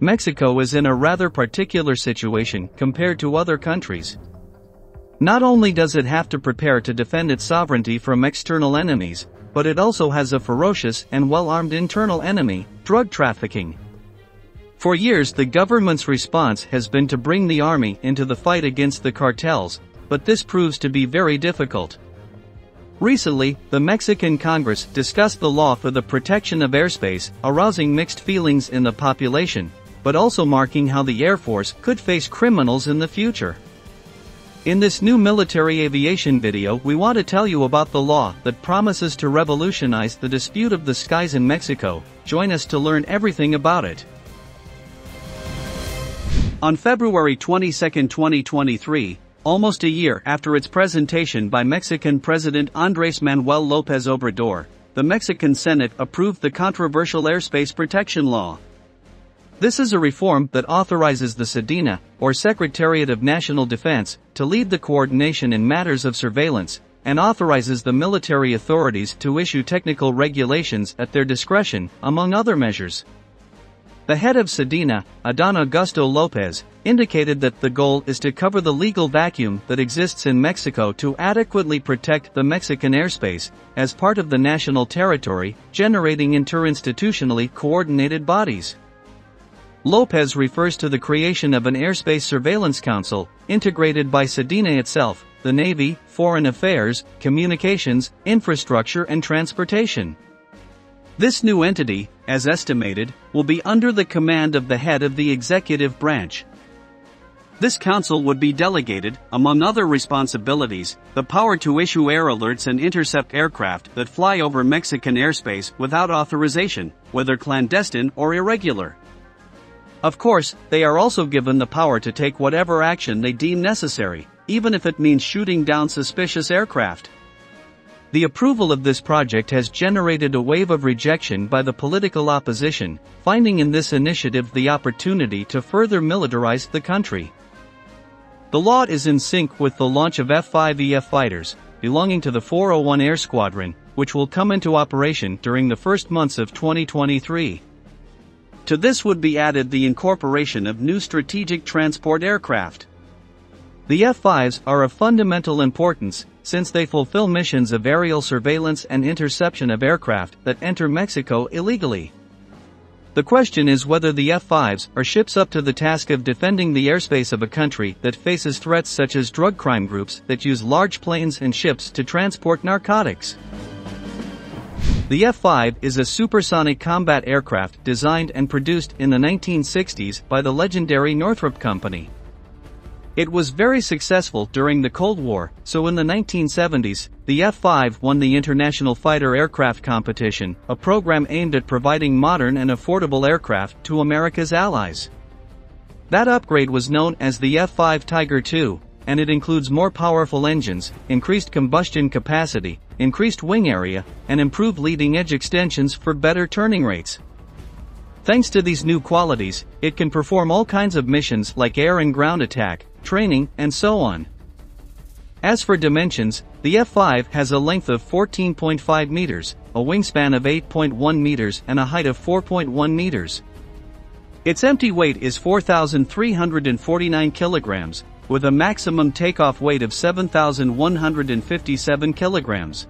Mexico is in a rather particular situation compared to other countries. Not only does it have to prepare to defend its sovereignty from external enemies, but it also has a ferocious and well-armed internal enemy, drug trafficking. For years the government's response has been to bring the army into the fight against the cartels, but this proves to be very difficult. Recently, the Mexican Congress discussed the law for the protection of airspace, arousing mixed feelings in the population, but also marking how the Air Force could face criminals in the future. In this new military aviation video, we want to tell you about the law that promises to revolutionize the dispute of the skies in Mexico. Join us to learn everything about it. On February 22, 2023, almost a year after its presentation by Mexican President Andrés Manuel López Obrador, the Mexican Senate approved the controversial airspace protection law. This is a reform that authorizes the SEDENA, or Secretariat of National Defense, to lead the coordination in matters of surveillance, and authorizes the military authorities to issue technical regulations at their discretion, among other measures. The head of SEDENA, Adán Augusto López, indicated that the goal is to cover the legal vacuum that exists in Mexico to adequately protect the Mexican airspace, as part of the national territory, generating interinstitutionally coordinated bodies. López refers to the creation of an airspace surveillance council, integrated by SEDENA itself, the Navy, Foreign Affairs, Communications, Infrastructure and Transportation. This new entity, as estimated, will be under the command of the head of the executive branch. This council would be delegated, among other responsibilities, the power to issue air alerts and intercept aircraft that fly over Mexican airspace without authorization, whether clandestine or irregular. Of course, they are also given the power to take whatever action they deem necessary, even if it means shooting down suspicious aircraft. The approval of this project has generated a wave of rejection by the political opposition, finding in this initiative the opportunity to further militarize the country. The law is in sync with the launch of F-5EF fighters, belonging to the 401 Air Squadron, which will come into operation during the first months of 2023. To this would be added the incorporation of new strategic transport aircraft. The F-5s are of fundamental importance, since they fulfill missions of aerial surveillance and interception of aircraft that enter Mexico illegally. The question is whether the F-5s are ships up to the task of defending the airspace of a country that faces threats such as drug crime groups that use large planes and ships to transport narcotics. The F-5 is a supersonic combat aircraft designed and produced in the 1960s by the legendary Northrop Company. It was very successful during the Cold War, so in the 1970s, the F-5 won the International Fighter Aircraft Competition, a program aimed at providing modern and affordable aircraft to America's allies. That upgrade was known as the F-5 Tiger II, and it includes more powerful engines, increased combustion capacity, increased wing area, and improved leading-edge extensions for better turning rates. Thanks to these new qualities, it can perform all kinds of missions like air and ground attack, training, and so on. As for dimensions, the F-5 has a length of 14.5 meters, a wingspan of 8.1 meters and a height of 4.1 meters. Its empty weight is 4,349 kilograms, with a maximum takeoff weight of 7,157 kilograms.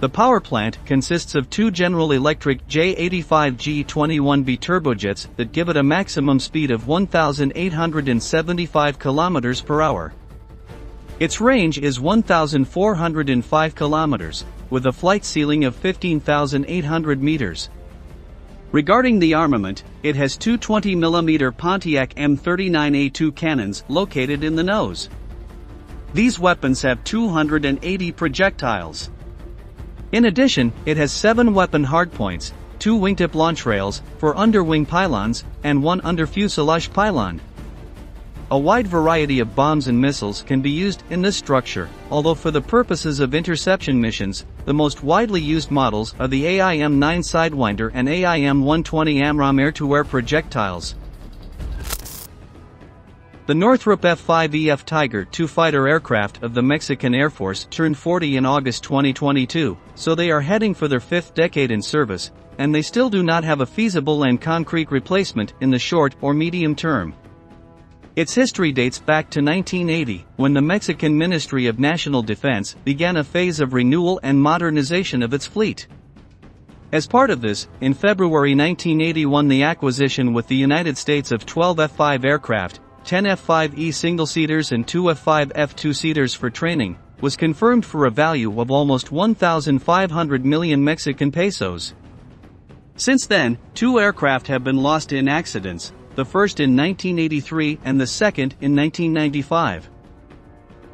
The power plant consists of two General Electric J85G21B turbojets that give it a maximum speed of 1,875 kilometers per hour. Its range is 1,405 kilometers, with a flight ceiling of 15,800 meters. Regarding the armament, it has two 20mm Pontiac M39A2 cannons located in the nose. These weapons have 280 projectiles. In addition, it has 7 weapon hardpoints, 2 wingtip launch rails for underwing pylons, and 1 under-fuselage pylon. A wide variety of bombs and missiles can be used in this structure, although for the purposes of interception missions, the most widely used models are the AIM-9 Sidewinder and AIM-120 AMRAAM air-to-air projectiles. The Northrop F-5EF Tiger II fighter aircraft of the Mexican Air Force turned 40 in August 2022, so they are heading for their 5th decade in service, and they still do not have a feasible and concrete replacement in the short or medium term. Its history dates back to 1980, when the Mexican Ministry of National Defense began a phase of renewal and modernization of its fleet. As part of this, in February 1981 the acquisition with the United States of 12 F-5 aircraft, 10 F-5E single-seaters and 2 F-5 F-2-seaters for training, was confirmed for a value of almost 1,500 million Mexican pesos. Since then, 2 aircraft have been lost in accidents, the first in 1983 and the second in 1995.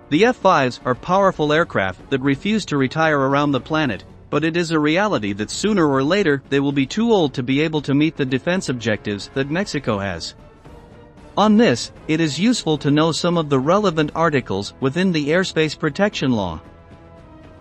The F-5s are powerful aircraft that refuse to retire around the planet, but it is a reality that sooner or later they will be too old to be able to meet the defense objectives that Mexico has. On this, it is useful to know some of the relevant articles within the airspace protection law.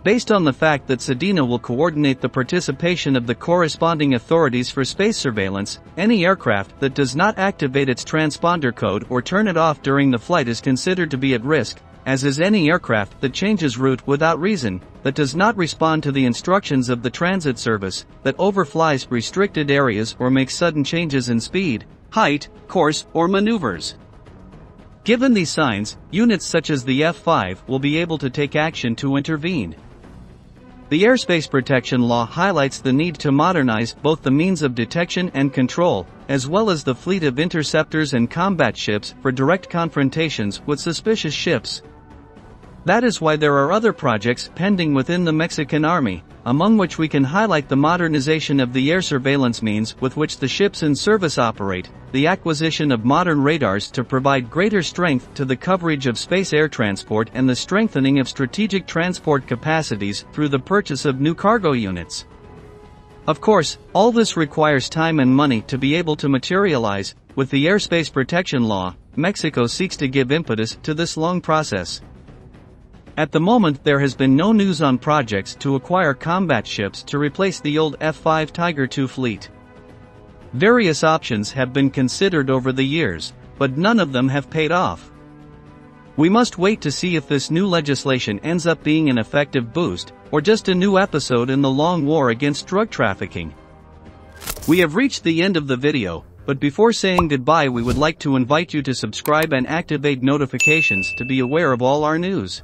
Based on the fact that SEDENA will coordinate the participation of the corresponding authorities for space surveillance, any aircraft that does not activate its transponder code or turn it off during the flight is considered to be at risk, as is any aircraft that changes route without reason, that does not respond to the instructions of the transit service, that overflies restricted areas or makes sudden changes in speed, height, course, or maneuvers. Given these signs, units such as the F-5 will be able to take action to intervene. The airspace protection law highlights the need to modernize both the means of detection and control, as well as the fleet of interceptors and combat ships for direct confrontations with suspicious ships. That is why there are other projects pending within the Mexican Army, among which we can highlight the modernization of the air surveillance means with which the ships in service operate, the acquisition of modern radars to provide greater strength to the coverage of space air transport, and the strengthening of strategic transport capacities through the purchase of new cargo units. Of course, all this requires time and money to be able to materialize. With the airspace protection law, Mexico seeks to give impetus to this long process. At the moment there has been no news on projects to acquire combat ships to replace the old F-5 Tiger II fleet. Various options have been considered over the years, but none of them have paid off. We must wait to see if this new legislation ends up being an effective boost, or just a new episode in the long war against drug trafficking. We have reached the end of the video, but before saying goodbye we would like to invite you to subscribe and activate notifications to be aware of all our news.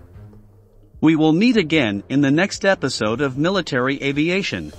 We will meet again in the next episode of Military Aviation.